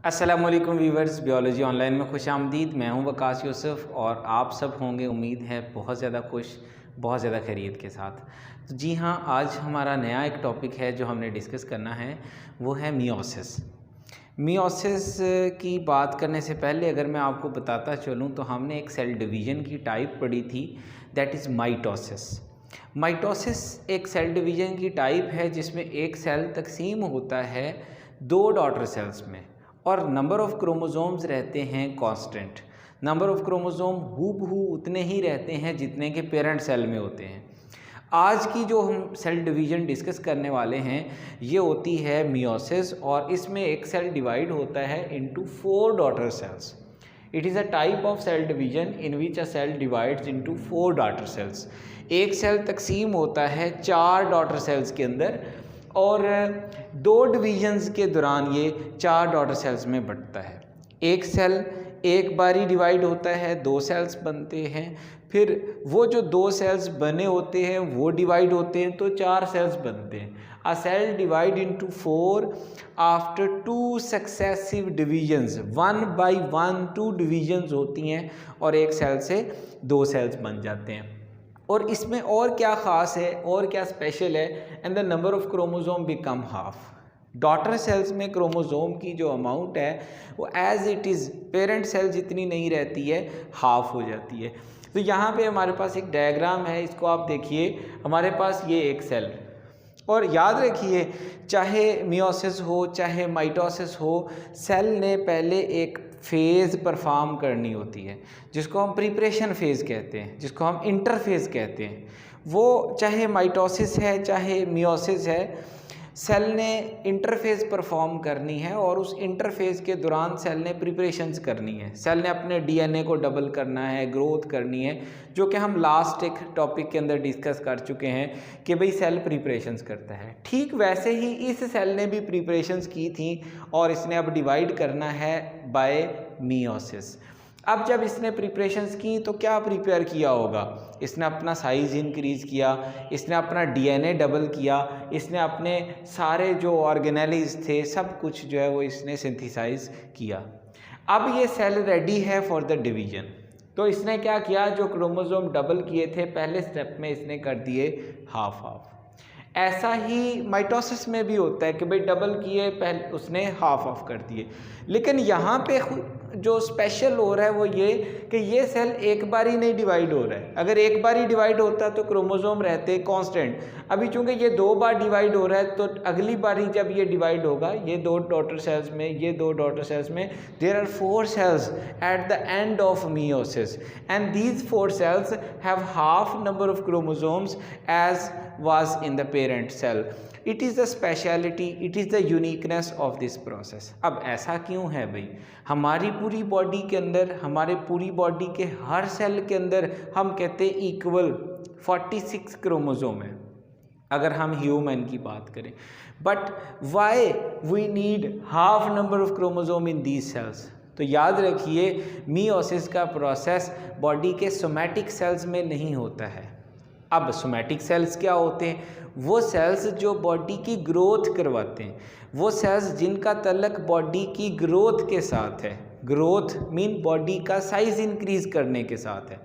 अस्सलामुअलैकुम viewers, biology online में खुश आमदीद। मैं हूं वकास यूसुफ और आप सब होंगे उम्मीद है बहुत ज़्यादा खुश, बहुत ज़्यादा खैरियत के साथ। तो जी हाँ, आज हमारा नया एक टॉपिक है जो हमने डिस्कस करना है, वो है मियोसिस। मियोसिस की बात करने से पहले अगर मैं आपको बताता चलूँ तो हमने एक सेल डिवीज़न की टाइप पढ़ी थी, दैट इज़ माइटोसिस। माइटोसिस एक सेल डिवीज़न की टाइप है जिसमें एक सेल तकसीम होता है दो डॉटर सेल्स में और नंबर ऑफ़ क्रोमोसोम्स रहते हैं कांस्टेंट। नंबर ऑफ़ क्रोमोसोम हूबहू उतने ही रहते हैं जितने के पेरेंट सेल में होते हैं। आज की जो हम सेल डिवीज़न डिस्कस करने वाले हैं ये होती है मियोसिस और इसमें एक सेल डिवाइड होता है into 4 daughter cells. It is a type of cell division in which a cell divides into 4 daughter cells. एक सेल तकसीम होता है 4 डॉटर सेल्स के अंदर और दो डिवीजन्स के दौरान ये 4 डॉटर सेल्स में बढ़ता है। एक सेल एक बारी डिवाइड होता है, 2 सेल्स बनते हैं, फिर वो जो 2 सेल्स बने होते हैं वो डिवाइड होते हैं तो 4 सेल्स बनते हैं। A cell divide into 4 after 2 successive divisions, 1 by 1 2 divisions होती हैं और एक सेल से 2 सेल्स बन जाते हैं। और इसमें और क्या ख़ास है और क्या स्पेशल है, and the number of chromosome become half. Daughter cells में क्रोमोसोम की जो अमाउंट है वो as it is parent cell जितनी नहीं रहती है, हाफ हो जाती है। तो यहाँ पे हमारे पास एक डायग्राम है, इसको आप देखिए। हमारे पास ये एक सेल, और याद रखिए चाहे मियोसिस हो चाहे माइटोसिस हो, सेल ने पहले एक फ़ेज़ परफॉर्म करनी होती है जिसको हम प्रिपरेशन फ़ेज़ कहते हैं, जिसको हम इंटरफेज़ कहते हैं। वो चाहे माइटोसिस है चाहे मियोसिस है, सेल ने इंटरफेज़ परफॉर्म करनी है और उस इंटरफेज़ के दौरान सेल ने प्रिपरेशंस करनी है। सेल ने अपने डीएनए को डबल करना है, ग्रोथ करनी है, जो कि हम लास्ट एक टॉपिक के अंदर डिस्कस कर चुके हैं कि भाई सेल प्रिपरेशंस करता है। ठीक वैसे ही इस सेल ने भी प्रिपरेशंस की थी और इसने अब डिवाइड करना है बाय मियोसिस। अब जब इसने प्रिपरेशंस की तो क्या प्रिपेयर किया होगा? इसने अपना साइज़ इंक्रीज़ किया, इसने अपना डीएनए डबल किया, इसने अपने सारे जो ऑर्गेनेलिज थे सब कुछ जो है वो इसने सिंथेसाइज किया। अब ये सेल रेडी है फॉर द डिवीज़न। तो इसने क्या किया, जो क्रोमोसोम डबल किए थे पहले स्टेप में इसने कर दिए हाफ हाफ। ऐसा ही माइटोसिस में भी होता है कि भाई डबल किए पहले उसने हाफ ऑफ कर दिए। लेकिन यहाँ पे जो स्पेशल हो रहा है वो ये कि ये सेल एक बार ही नहीं डिवाइड हो रहा है। अगर एक बार ही डिवाइड होता तो क्रोमोसोम रहते कांस्टेंट। अभी चूंकि ये 2 बार डिवाइड हो रहा है तो अगली बारी जब ये डिवाइड होगा, ये 2 डॉटर सेल्स में, ये 2 डॉटर सेल्स में, there are 4 cells at the end of meiosis and these 4 cells have half number of chromosomes as was in the parent cell. It is the speciality, it is the uniqueness of this process. अब ऐसा क्यों है भाई? हमारी पूरी body के अंदर, हमारे पूरी बॉडी के हर सेल के अंदर हम कहते हैं इक्वल 46 क्रोमोसोम है अगर हम ह्यूमन की बात करें। But why we need half number of chromosome in these cells? तो याद रखिए मियोसिस का प्रोसेस बॉडी के सोमैटिक सेल्स में नहीं होता है। अब सोमैटिक सेल्स क्या होते हैं? वो सेल्स जो बॉडी की ग्रोथ करवाते हैं, वो सेल्स जिनका तल्लक बॉडी की ग्रोथ के साथ है। ग्रोथ मीन बॉडी का साइज इंक्रीज करने के साथ है।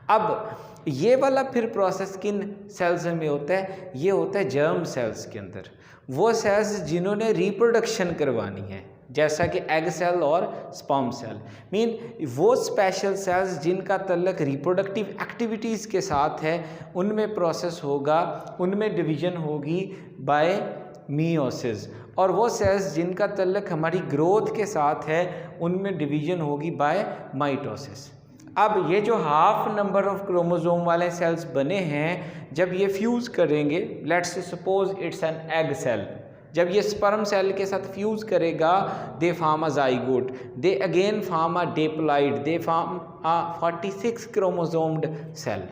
अब ये वाला फिर प्रोसेस किन सेल्स में होता है? ये होता है जर्म सेल्स के अंदर। वो सेल्स जिन्होंने रिप्रोडक्शन करवानी है, जैसा कि एग सेल और स्पर्म सेल, मीन वो स्पेशल सेल्स जिनका तल्लक रिप्रोडक्टिव एक्टिविटीज़ के साथ है, उनमें प्रोसेस होगा, उनमें डिवीज़न होगी बाय मियोसिस। और वो सेल्स जिनका तल्लक हमारी ग्रोथ के साथ है, उनमें डिवीज़न होगी बाय माइटोसिस। अब ये जो हाफ नंबर ऑफ क्रोमोसोम वाले सेल्स बने हैं, जब ये फ्यूज़ करेंगे, let's suppose it's an egg cell, जब ये स्पर्म सेल के साथ फ्यूज़ करेगा, they form a zygote, they again form a diploid, they form a 46 chromosomed cell.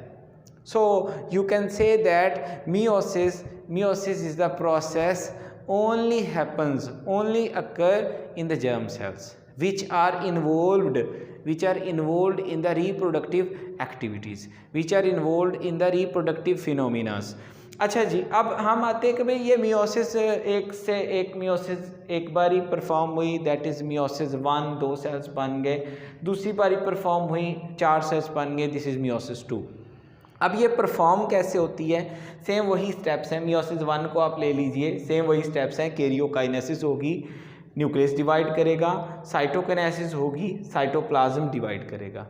So you can say that meiosis is the process only occur in the germ cells which are involved in the reproductive activities, which are involved in the reproductive phenomena. अच्छा जी, अब हम आते हैं कि भाई ये meiosis एक से एक मियोसिस एक बारी परफॉर्म हुई, दैट इज़ मियोसिस 1, 2 सेल्स बन गए, दूसरी बारी परफॉर्म हुई 4 सेल्स बन गए, दिस इज़ मियोसिस 2। अब ये परफॉर्म कैसे होती है? सेम वही स्टेप्स हैं, मियोसिस 1 को आप ले लीजिए, सेम वही स्टेप्स हैं, कैरियोकाइनेसिस होगी, न्यूक्लियस डिवाइड करेगा, साइटोकिनेसिस होगी, साइटोप्लाज्म डिवाइड करेगा।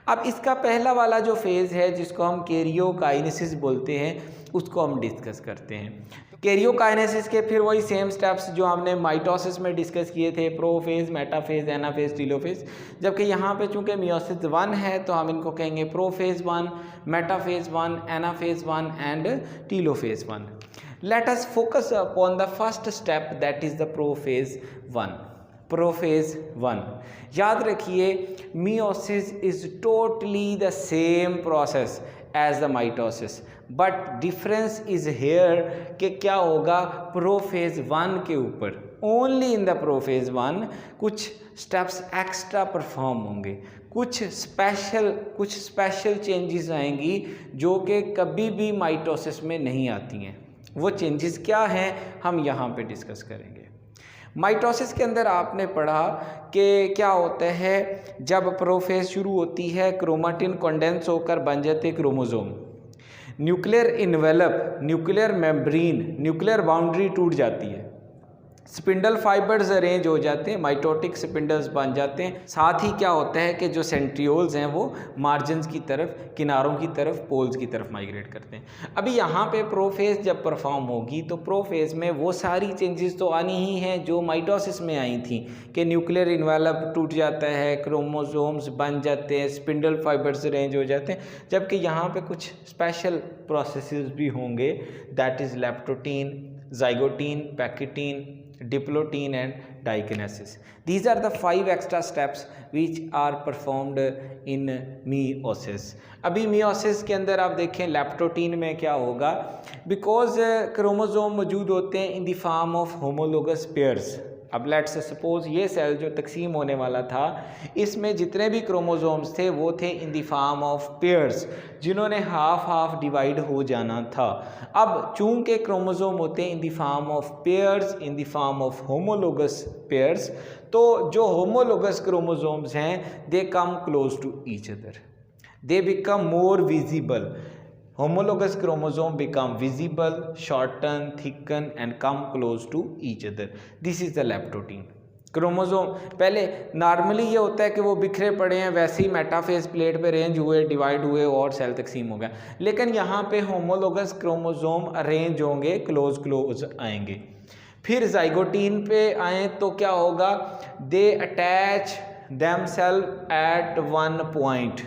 अब इसका पहला वाला जो फेज़ है जिसको हम कैरियोकाइनेसिस बोलते हैं, उसको हम डिस्कस करते हैं। कैरियोकाइनेसिस के फिर वही सेम स्टेप्स जो हमने माइटोसिस में डिस्कस किए थे, प्रोफेज, मेटाफेज, एनाफेज, टीलोफेज, जबकि यहाँ पे चूंकि मियोसिस 1 है तो हम इनको कहेंगे prophase 1, metaphase 1, anaphase 1 and telophase 1। Let us focus upon the first step, that is the prophase 1। Prophase 1, याद रखिए meiosis is totally the same process as the mitosis, but difference is here कि क्या होगा प्रोफेज 1 के ऊपर, only in the prophase 1 कुछ steps extra perform होंगे, कुछ स्पेशल चेंजेस आएंगी जो कि कभी भी माइटोसिस में नहीं आती हैं। वो चेंजेस क्या हैं हम यहाँ पे डिस्कस करेंगे। माइटोसिस के अंदर आपने पढ़ा कि क्या होता है, जब प्रोफेज शुरू होती है क्रोमाटिन कंडेंस होकर बन जाते chromosome, nuclear envelope, nuclear membrane, nuclear boundary टूट जाती है, स्पिंडल फाइबर्स अरेंज हो जाते हैं, माइटोटिक स्पिंडल्स बन जाते हैं, साथ ही क्या होता है कि जो सेंट्रियोल्स हैं वो मार्जिन्स की तरफ, किनारों की तरफ, पोल्स की तरफ माइग्रेट करते हैं। अभी यहाँ पे प्रोफेज जब परफॉर्म होगी तो प्रोफेज में वो सारी चेंजेस तो आनी ही हैं जो माइटोसिस में आई थी कि न्यूक्लियर इन्वेलप टूट जाता है, क्रोमोसोम्स बन जाते हैं, स्पिंडल फाइबर्स अरेंज हो जाते हैं, जबकि यहाँ पे कुछ स्पेशल प्रोसेसेस भी होंगे, that is leptotene, zygotene, pachytene, diplotene and diakinesis. These are the 5 extra steps which are performed in meiosis। अभी मियोसिस के अंदर आप देखें लेप्टोटीन में क्या होगा, बिकॉज क्रोमोसोम मौजूद होते हैं in the form of homologous pairs. अब लेट्स सपोज ये सेल जो तकसीम होने वाला था इसमें जितने भी क्रोमोसोम्स थे वो थे in the form of pairs, जिन्होंने हाफ हाफ डिवाइड हो जाना था। अब चूंकि क्रोमोसोम होते हैं in the form of pairs, in the form of homologous pairs, तो जो होमोलोगस क्रोमोसोम्स हैं they come close to each other, they become more visible. Homologous chromosome become visible, shorten, thicken and come close to each other. This is the leptotin. Chromosome पहले normally ये होता है कि वो बिखरे पड़े हैं, वैसे ही मेटाफेज प्लेट पे अरेंज हुए, डिवाइड हुए और सेल तकसीम हो गया, लेकिन यहाँ पे होमोलोगस क्रोमोसोम अरेंज होंगे, क्लोज आएंगे। फिर जाइगोटीन पे आए तो क्या होगा, they attach themselves at one point,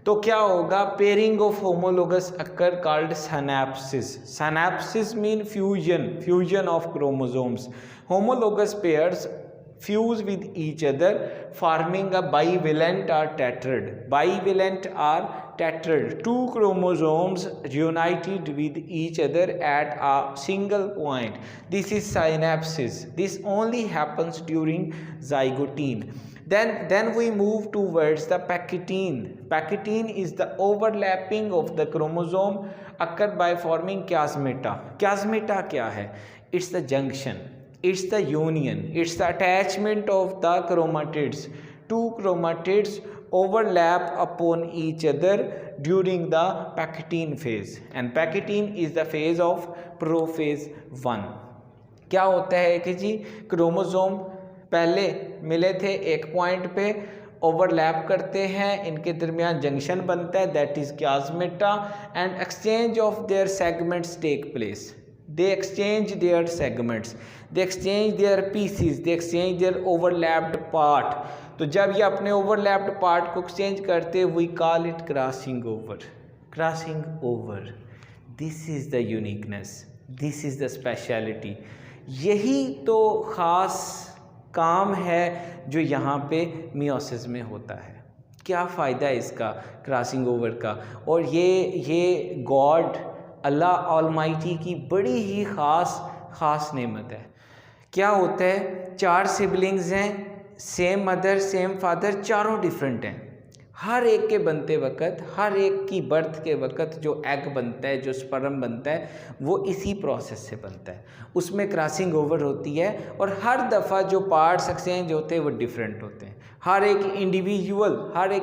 तो क्या होगा pairing of homologous occur called synapsis. Synapsis mean fusion of chromosomes. Homologous pairs fuse with each other forming a bivalent or tetrad. Bivalent or tetrad, two chromosomes united with each other at a single point. This is synapsis. This only happens during zygote. Then we move towards the pachytene. Pachytene is the overlapping of the chromosome occurred by forming chiasmata. Chiasmata क्या है? It's the junction. It's the union, it's the attachment of the chromatids. Two chromatids overlap upon each other during the pachytene phase, and pachytene is the phase of prophase 1. क्या होता है कि जी chromosome पहले मिले थे एक पॉइंट पे, overlap करते हैं, इनके दरमियान जंक्शन बनता है, that is chiasmata, and exchange of their segments take place. They exchange their segments, they exchange their pieces, they exchange their overlapped part. तो जब ये अपने overlapped part को exchange करते we call it crossing over. Crossing over. This is the uniqueness. This is the speciality. यही तो ख़ास काम है जो यहाँ पे मियोसिस में होता है। क्या फ़ायदा है इसका क्रॉसिंग ओवर का, और ये गॉड अल्लाह ऑलमाइटी की बड़ी ही ख़ास नेमत है। क्या होता है, 4 सिबलिंग्स हैं, सेम मदर सेम फादर, चारों डिफरेंट हैं, हर एक के बनते वक्त, हर एक की बर्थ के वक्त जो एग बनता है, जो स्पर्म बनता है, वो इसी प्रोसेस से बनता है। उसमें क्रॉसिंग ओवर होती है और हर दफ़ा जो पार्ट्स एक्सचेंज होते हैं वो डिफरेंट होते हैं। हर एक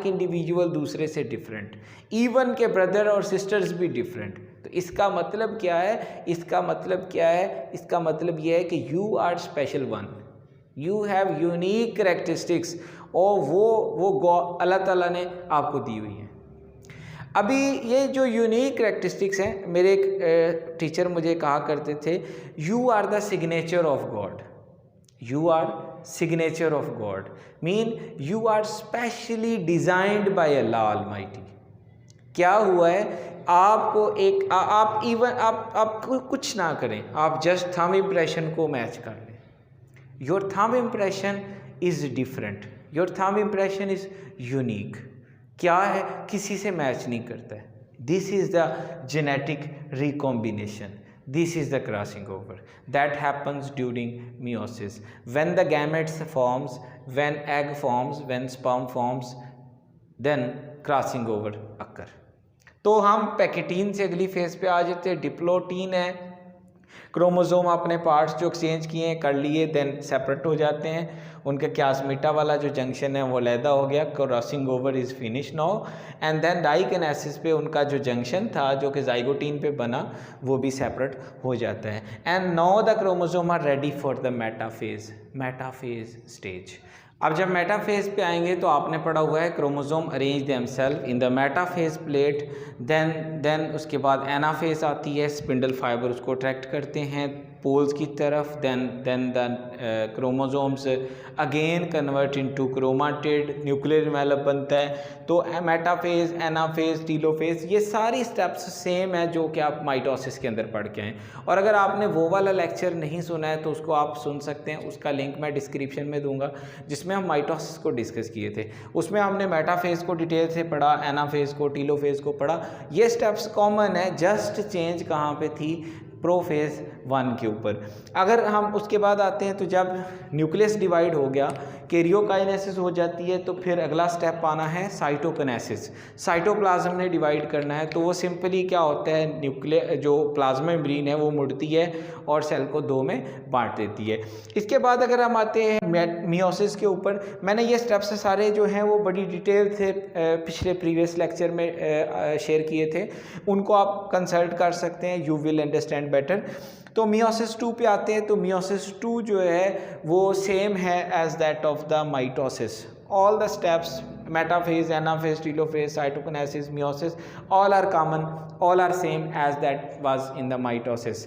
इंडिविजुअल दूसरे से डिफरेंट, इवन के ब्रदर और सिस्टर्स भी डिफरेंट। तो इसका मतलब क्या है? इसका मतलब यह है कि you are special one, you have unique characteristics, और वो अल्लाह ताला ने आपको दी हुई हैं। अभी ये जो यूनिक करेक्टरिस्टिक्स हैं, मेरे एक टीचर मुझे कहा करते थे, you are the signature of God, you are signature of God, mean you are specially designed by Allah almighty. क्या हुआ है, आपको एक आप इवन आप कुछ ना करें, आप जस्ट थंब इम्प्रेशन को मैच कर लें। Your thumb impression is different, your thumb impression is unique. क्या है? किसी से मैच नहीं करता है। This is the genetic recombination, this is the crossing over that happens during meiosis, when the gametes forms, when egg forms, when sperm forms, then crossing over occur। तो हम pachytene से अगली फेज पे आ जाते हैं। डिप्लोटीन है, chromosome अपने parts जो एक्सचेंज किए हैं कर लिए, देन सेपरेट हो जाते हैं। उनके क्यासमीटा वाला जो जंक्शन है वो अलहदा हो गया, crossing over is finish now, and then diakinesis पे उनका जो जंक्शन था जो कि जाइगोटीन पे बना वो भी सेपरेट हो जाता है। And now the chromosome are ready for the metaphase stage. अब जब मेटाफेज पे आएंगे तो आपने पढ़ा हुआ है chromosome arrange themselves in the metaphase plate, then उसके बाद एनाफेज आती है, स्पिंडल फाइबर उसको अट्रैक्ट करते हैं पोल्स की तरफ, then the chromosomes again convert into chromatid, nuclear envelope बनता है। तो मेटाफेज, एनाफेज, टीलोफेज, ये सारी स्टेप्स सेम है जो कि आप माइटोसिस के अंदर पढ़ के आए। और अगर आपने वो वाला लेक्चर नहीं सुना है तो उसको आप सुन सकते हैं, उसका लिंक मैं डिस्क्रिप्शन में दूंगा, जिसमें हम माइटोसिस को डिस्कस किए थे। उसमें हमने मेटाफेज को डिटेल से पढ़ा, एनाफेज को, टीलोफेज को पढ़ा। ये स्टेप्स कॉमन है, जस्ट चेंज कहाँ पे थी? प्रोफेज 1 के ऊपर। अगर हम उसके बाद आते हैं तो जब न्यूक्लियस डिवाइड हो गया, कैरियोकाइनेसिस हो जाती है, तो फिर अगला स्टेप आना है साइटोकिनेसिस। साइटोप्लाज्म ने डिवाइड करना है, तो वो सिंपली क्या होता है, न्यूक्लियर जो प्लाज्मा मेम्ब्रेन है वो मुड़ती है और सेल को दो में बांट देती है। इसके बाद अगर हम आते हैं मियोसिस के ऊपर, मैंने ये स्टेप्स सारे जो हैं वो बड़ी डिटेल से पिछले प्रीवियस लेक्चर में शेयर किए थे, उनको आप कंसल्ट कर सकते हैं, यू विल अंडरस्टैंड बेटर। तो मियोसिस 2 पे आते हैं, तो मियोसिस 2 जो है वो सेम है as that of the mitosis. All the steps, metaphase, anaphase, telophase, cytokinesis, meiosis, all are common, all are same as that was in the mitosis.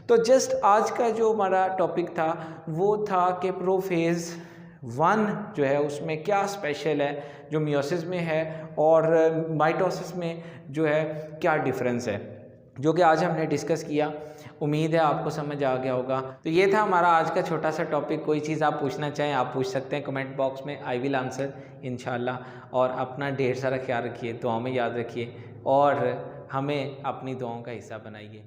तो जस्ट आज का जो हमारा टॉपिक था वो था कि प्रोफेज 1 जो है उसमें क्या स्पेशल है जो मियोसिस में है, और माइटोसिस में जो है क्या डिफरेंस है, जो कि आज हमने डिस्कस किया। उम्मीद है आपको समझ आ गया होगा। तो ये था हमारा आज का छोटा सा टॉपिक। कोई चीज़ आप पूछना चाहें आप पूछ सकते हैं कमेंट बॉक्स में, आई विल आंसर इंशाल्लाह। और अपना ढेर सारा ख्याल रखिए, दुआओं में याद रखिए और हमें अपनी दुआओं का हिस्सा बनाइए।